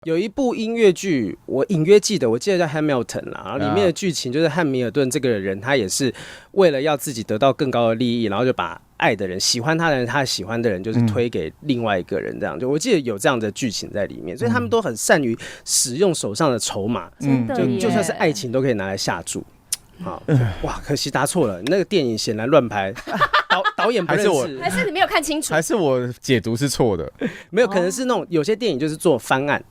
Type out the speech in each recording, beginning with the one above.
有一部音乐剧，我隐约记得，我记得叫 Hamilton 啦，然后里面的剧情就是汉密尔顿这个人，他也是为了要自己得到更高的利益，然后就把爱的人、喜欢他的人、他喜欢的人，就是推给另外一个人，这样。就我记得有这样的剧情在里面，所以他们都很善于使用手上的筹码，就算是爱情都可以拿来下注。好，哇，可惜答错了，那个电影显然乱拍，导演不认识，还是你没有看清楚，还是我解读是错的？没有，可能是那种有些电影就是做翻案。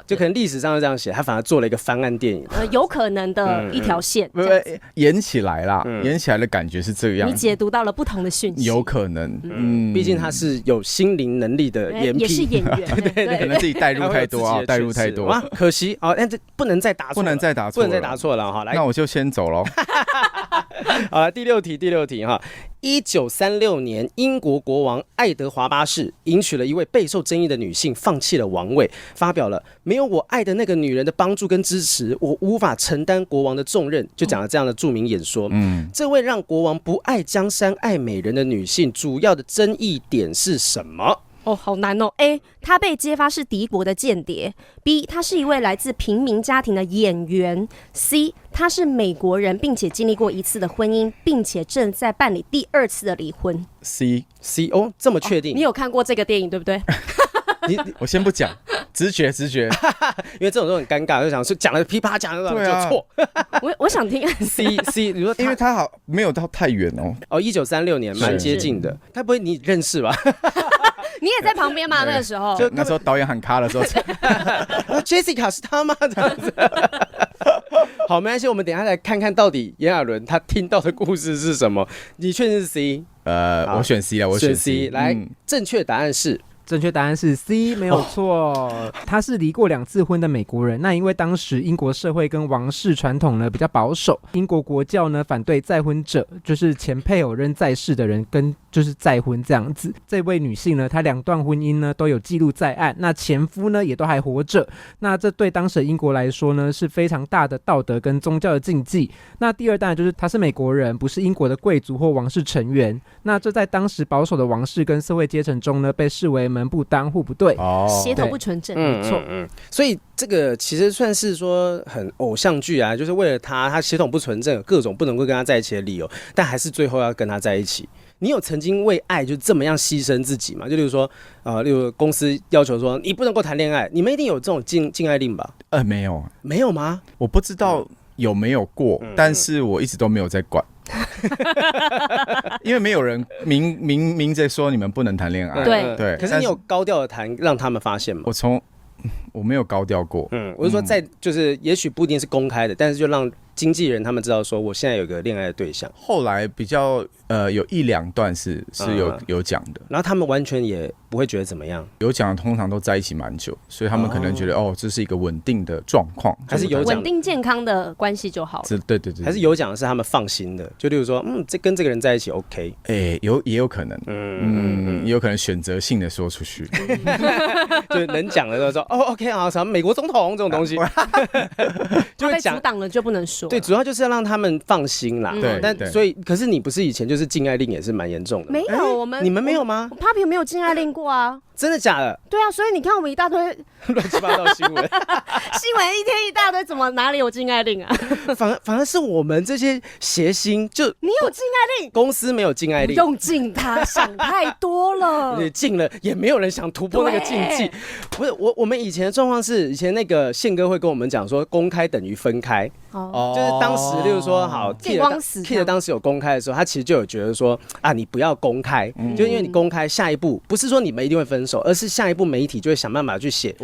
就可能历史上就这样写，他反而做了一个翻案电影，有可能的一条线，演起来啦，演起来的感觉是这个样子。你解读到了不同的讯息，有可能，毕竟他是有心灵能力的演，也是演员，对，可能自己带入太多啊，带入太多啊，可惜啊，但这不能再答错，不能再答错了哈。来，那我就先走喽。好了，第六题哈。1936年，英国国王爱德华八世迎娶了一位备受争议的女性，放弃了王位，发表了没有我爱的那个女人的帮助跟支持，我无法承担国王的重任，就讲了这样的著名演说。这位让国王不爱江山爱美人的女性，主要的争议点是什么？好难哦。A. 他被揭发是敌国的间谍。B. 他是一位来自平民家庭的演员。C. 他是美国人，并且经历过一次的婚姻，并且正在办理第2次的离婚。C 哦，这么确定？你有看过这个电影对不对？我先不讲，直觉，因为这种都很尴尬，就想说讲了噼啪讲了就错。我想听 C， 你说因为他好没有到太远哦。1936年蛮接近的，该不会你认识吧？你也在旁边嘛？那个时候，那时候导演喊卡的时候，Jessica 是他吗？这样子。好，没关系，我们等一下来看看到底炎亚纶他听到的故事是什么。你确定是 C？ 我选 C 了，我选 C。来，正确答案是。正确答案是 C， 没有错。他是离过2次婚的美国人。那因为当时英国社会跟王室传统呢比较保守，英国国教呢反对再婚者，就是前配偶仍在世的人跟就是再婚这样子。这位女性呢，她2段婚姻呢都有记录在案，那前夫呢也都还活着。那这对当时的英国来说呢是非常大的道德跟宗教的禁忌。那第二当然就是她是美国人，不是英国的贵族或王室成员。那这在当时保守的王室跟社会阶层中呢，被视为门不当户不对，血统不纯正，没错。所以这个其实算是说很偶像剧啊，就是为了他血统不纯正，有各种不能够跟他在一起的理由，但还是最后要跟他在一起。你有曾经为爱就这么样牺牲自己吗？就例如说，例如公司要求说你不能够谈恋爱，你们一定有这种禁爱令吧？没有，没有吗？我不知道有没有过，但是我一直都没有在管。因为没有人明着说你们不能谈恋爱，对。可是你有高调的谈，让他们发现吗？我没有高调过，我是说在就是也许不一定是公开的，但是就让经纪人他们知道说我现在有个恋爱的对象。后来比较有1-2段是有讲的，然后他们完全也不会觉得怎么样。有讲的通常都在一起蛮久，所以他们可能觉得这是一个稳定的状况，还是有讲稳定健康的关系就好了。对，还是有讲的是他们放心的，就例如说跟这个人在一起 OK， 也有可能，也有可能选择性的说出去，就能讲的都说OK 啊，什么美国总统这种东西，就被阻挡了就不能说。对，主要就是要让他们放心啦。对，但所以可是你不是以前就是禁爱令也是蛮严重的？没有，你们没有吗？Papi 没有禁爱令过啊。真的假的？对啊，所以你看我们一大堆乱七八糟新闻，新闻一天一大堆，怎么哪里有禁爱令啊？反而是我们这些谐星，就你有禁爱令，公司没有禁爱令，不用禁它，想太多了。你禁了也没有人想突破那个禁忌。不是我们以前的状况是，以前那个宪哥会跟我们讲说，公开等于分开。就是当时，例如说，好 ，Kid 当时有公开的时候，他其实就有觉得说，你不要公开，就因为你公开，下一步不是说你们一定会分手，而是下一步媒体就会想办法去写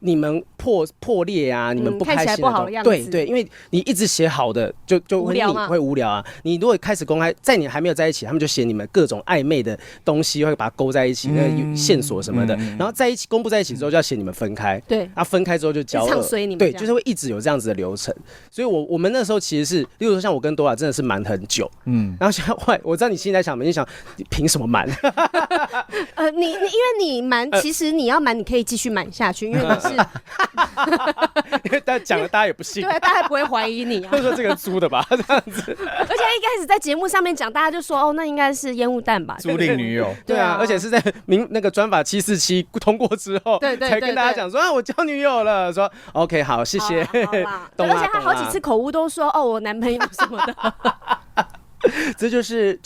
你们破裂啊，你们不开心的，看起来不好的样子。对，因为你一直写好的，就会无聊啊。你如果开始公开，在你还没有在一起，他们就写你们各种暧昧的东西，会把它勾在一起，那个线索什么的。然后在一起公布在一起之后，就要写你们分开。对，分开之后就交恶，对，就是会一直有这样子的流程。所以我们那时候其实是，例如说像我跟多拉真的是瞒很久，然后现在我知道你心里在想，你想凭什么瞒？因为你瞒，其实你要瞒，你可以继续瞒下去，因为你是但讲了大家也不信，对，大家不会怀疑你啊就。说这个租的吧，这样子。而且一开始在节目上面讲，大家就说哦，那应该是烟雾弹吧。租赁女友。对啊，而且是在那个专法747通过之后，对对对才跟大家讲说啊，我交女友了，说 OK 好，谢谢，好啦懂啦而且他好几次口误都说哦，我男朋友什么的。这就是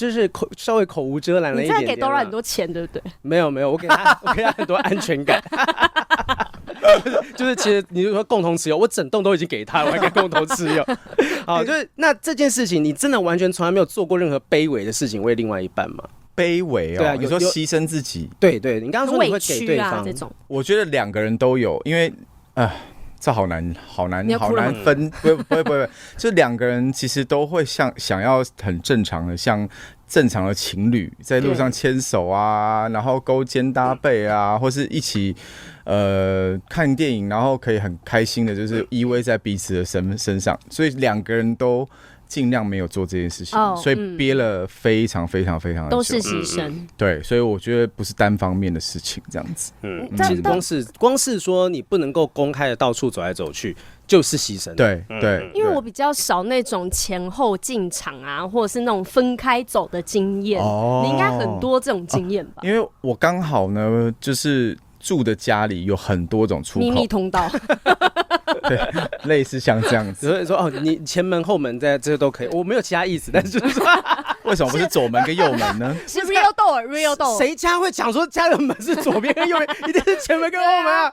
稍微口无遮拦了一你真的给点点啦。 Dora 很多钱，对不对？没有，我给他很多安全感。就是其实你就说共同持有，我整栋都已经给他了，我还可以共同持有。好，就是那这件事情，你真的完全从来没有做过任何卑微的事情为另外一半吗？卑微哦，对啊你说牺牲自己，对，你刚刚说你会委给对方屈啊这种。我觉得两个人都有，因为这好难你要哭了吗分，不会，就两个人其实都会想要很正常的，像正常的情侣在路上牵手啊，然后勾肩搭背啊，或是一起看电影，然后可以很开心的，就是依偎在彼此的身上，所以两个人都尽量没有做这件事情，所以憋了非常的久，都是牺牲。对，所以我觉得不是单方面的事情，这样子。其实光是说你不能够公开的到处走来走去，就是牺牲。对，因为我比较少那种前后进场啊，或者是那种分开走的经验。你应该很多这种经验吧？因为我刚好呢，就是住的家里有很多种出口，秘密通道。对，类似像这样子。所以说哦，你前门后门这些都可以，我没有其他意思，但是就是说，为什么不是左门跟右门呢？是 real door，real door。谁家会讲说家的门是左边跟右边，一定是前门跟后门啊？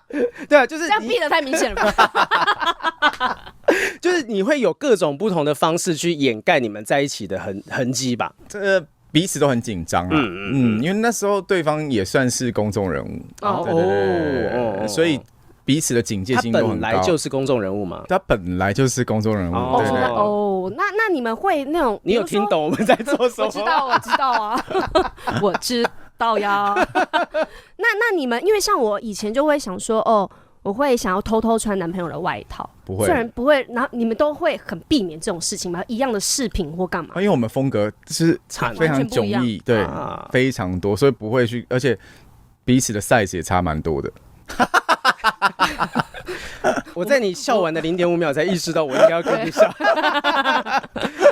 对啊，就是这样避得太明显了吧？就是你会有各种不同的方式去掩盖你们在一起的痕迹吧？这个彼此都很紧张啊，因为那时候对方也算是公众人物，对，所以彼此的警戒心都很高。他本来就是公众人物嘛，他本来就是公众人物，对。那你们会那种？你有听懂我们在做什么？我知道啊，我知道呀。那你们，因为像我以前就会想说，哦，我会想要偷偷穿男朋友的外套，不会，虽然不会，然后你们都会很避免这种事情吗？一样的饰品或干嘛？因为我们风格是非常迥异，对，非常多，所以不会去，而且彼此的 size 也差蛮多的。我在你笑完的0.5秒才意识到我应该要跟你笑，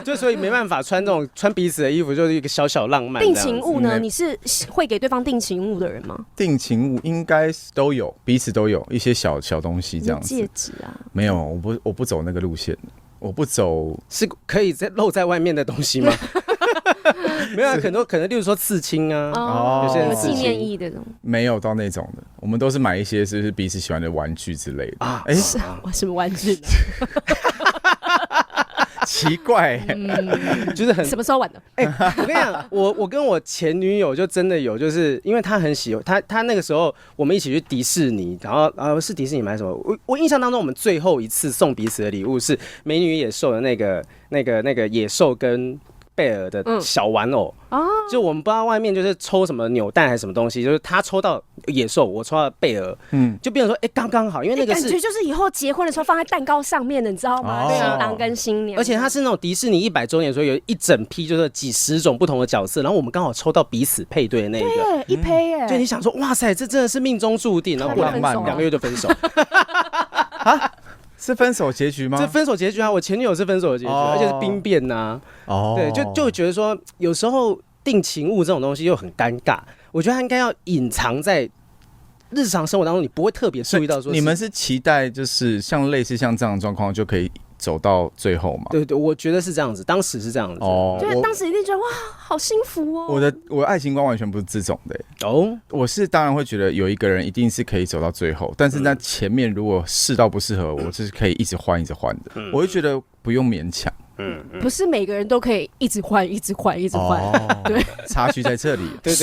就所以没办法穿这种穿彼此的衣服，就是一个小小浪漫。定情物呢？你是会给对方定情物的人吗？定情物应该都有，彼此都有一些小东西这样子。戒指啊？没有，我不走那个路线，我不走是可以露在外面的东西吗？没有，可能，例如说刺青啊，有些人纪念意义的这种，没有到那种的。我们都是买一些就是彼此喜欢的玩具之类的啊。是什么玩具呢？奇怪，就是很什么时候玩的？我跟你讲，我跟我前女友就真的有，就是因为她很喜欢她那个时候我们一起去迪士尼，然后是迪士尼买什么？我印象当中，我们最后一次送彼此的礼物是美女野兽的那个野兽跟贝尔的小玩偶，就我们不知道外面就是抽什么扭蛋还是什么东西，就是他抽到野兽，我抽到贝尔，就变成说刚刚好，因为那个是感觉就是以后结婚的时候放在蛋糕上面的，你知道吗？新郎跟新娘，而且它是那种迪士尼100周年的时候有一整批就是几十种不同的角色，然后我们刚好抽到彼此配对的那一个，对，一胚耶，就你想说哇塞，这真的是命中注定，然后过2个月就分手啊。是分手结局吗？这分手结局啊！我前女友是分手的结局，而且是兵变呐。对，就觉得说，有时候定情物这种东西又很尴尬，我觉得它应该要隐藏在日常生活当中，你不会特别注意到说。你们是期待就是类似像这样的状况就可以走到最后吗？对，我觉得是这样子，当时是这样子。对，当时一定觉得哇，好幸福哦。我的爱情观完全不是这种的。我是当然会觉得有一个人一定是可以走到最后，但是那前面如果试到不适合，我是可以一直换的。我会觉得不用勉强。不是每个人都可以一直换，对，差距在这里。对，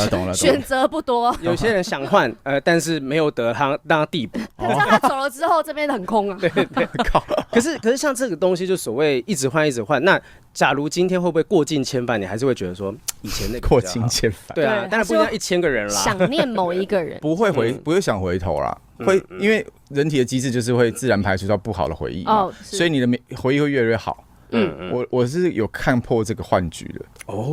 懂了，选择不多。有些人想换，但是没有得让他递补。可是他走了之后，这边很空啊。对，可是像这个东西，就所谓一直换，那假如今天会不会过尽千帆，你还是会觉得说以前那个过尽千帆？对啊，当然不像1000个人啦。想念某一个人，不会想回头啦。会，因为人体的机制就是会自然排除到不好的回忆嘛，所以你的回忆会越来越好。我是有看破这个幻局的。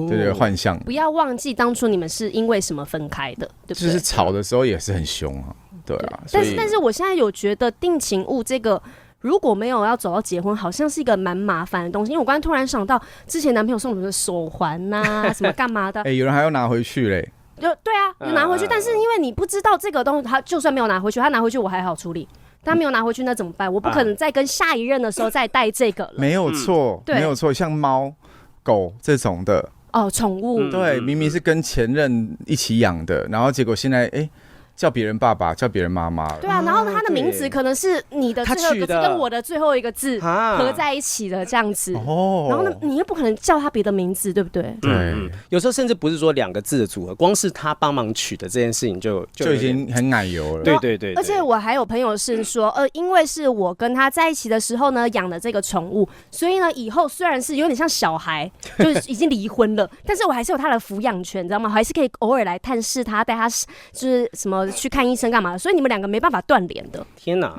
对，幻象。不要忘记当初你们是因为什么分开的，对不对？就是吵的时候也是很凶啊。对啊，所以但是我现在有觉得定情物这个。如果没有要走到结婚，好像是一个蛮麻烦的东西。因为我刚才突然想到，之前男朋友送什么手环呐、什么干嘛的，有人还要拿回去嘞。对啊，有拿回去。但是因为你不知道这个东西，他就算没有拿回去，他拿回去我还好处理。他没有拿回去那怎么办？我不可能再跟下一任的时候再带这个了。没有错，没有错，像猫、狗这种的宠物，对，明明是跟前任一起养的，然后结果现在叫别人爸爸，叫别人妈妈了。对啊，然后他的名字可能是你的最后一个字跟我的最后一个字合在一起的这样子。然后呢，你又不可能叫他别的名字，对不对？对，有时候甚至不是说2个字的组合，光是他帮忙取的这件事情就已经很奶油了。对。而且我还有朋友是说，因为是我跟他在一起的时候呢养的这个宠物，所以呢以后虽然是有点像小孩，就是已经离婚了，但是我还是有他的抚养权，你知道吗？还是可以偶尔来探视他，带他就是什么去看医生干嘛的，所以你们2个没办法断联的。天哪，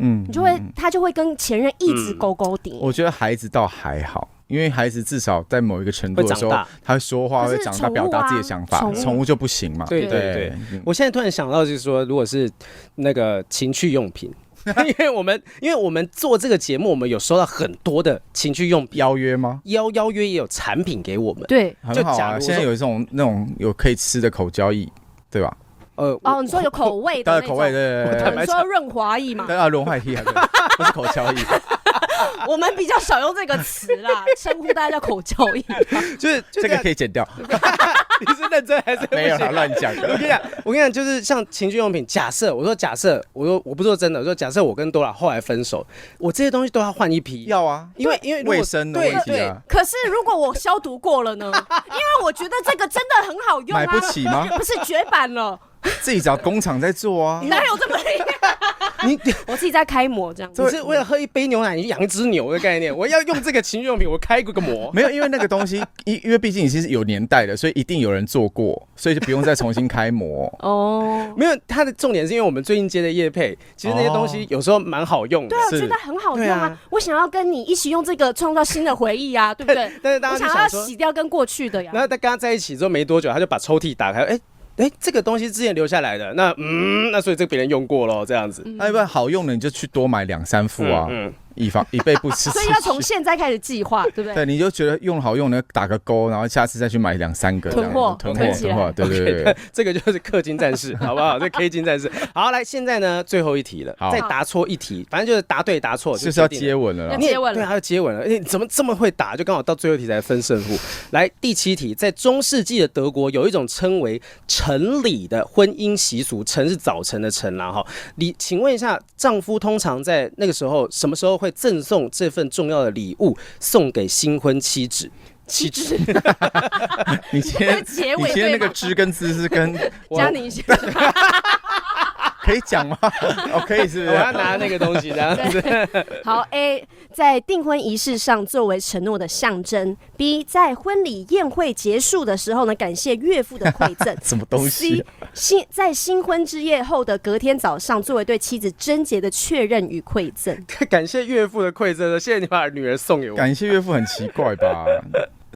他就会跟前任一直勾勾顶。我觉得孩子倒还好，因为孩子至少在某一个程度的时候，他会说话，会长大，表达自己的想法。宠物就不行嘛。对。我现在突然想到，就是说，如果是那个情趣用品。因为我们做这个节目，我们有收到很多的情趣用品邀约吗？邀约也有产品给我们，对，很好啊。现在有那种有可以吃的口交液，对吧？你说有口味的那种，口味对，你说润滑液嘛？对啊，润滑液不是口交液。我们比较少用这个词啦，称呼大家叫口交液。就是这个可以剪掉。你是认真还是没有啦，乱讲的？我跟你讲，就是像情趣用品，假设我不说真的，我说假设我跟多拉后来分手，我这些东西都要换一批。要啊，因为卫生的问题啊。可是如果我消毒过了呢？因为我觉得这个真的很好用啊。买不起吗？不是绝版了。自己找工厂在做啊。哪有这么厉害？我自己在开模这样。你是为了喝一杯牛奶，你养一只牛的概念？我要用这个情趣用品，我开个模。没有，因为那个东西，因为毕竟已经是有年代了，所以一定有人做过，所以就不用再重新开模。没有，它的重点是因为我们最近接的业配，其实那些东西有时候蛮好用的。对啊，我觉得很好用啊。我想要跟你一起用这个创造新的回忆啊，对不对？但是大家我想要洗掉跟过去的呀。然后他跟他在一起之后没多久，他就把抽屉打开，这个东西之前留下来的，那所以这别人用过咯，这样子。那要不然好用的你就去多买2-3副啊，以备不时之需。所以要从现在开始计划，对不对？对，你就觉得用好用的打个勾，然后下次再去买2-3个囤货，对，这个就是氪金战士，好不好？这 K 金战士。好，来，现在呢最后一题了，再答错一题，反正就是答对答错，就是要接吻了啦。要接吻了，对，要接吻了。你怎么这么会打？就刚好到最后一题才分胜负。来，第7题，在中世纪的德国有一种称为晨礼的婚姻习俗，晨是早晨的晨啦哈。请问一下，丈夫通常在那个时候什么时候会赠送这份重要的礼物送给新婚妻子？你今天那个之跟字是跟加你一些。可以讲吗？可以是不是？我要拿那个东西这样子。好 ，A 在订婚仪式上作为承诺的象征 ；B 在婚礼宴会结束的时候呢，感谢岳父的馈赠。什么东西？C 在新婚之夜后的隔天早上，作为对妻子贞洁的确认与馈赠。感谢岳父的馈赠，谢谢你把女儿送给我。感谢岳父很奇怪吧？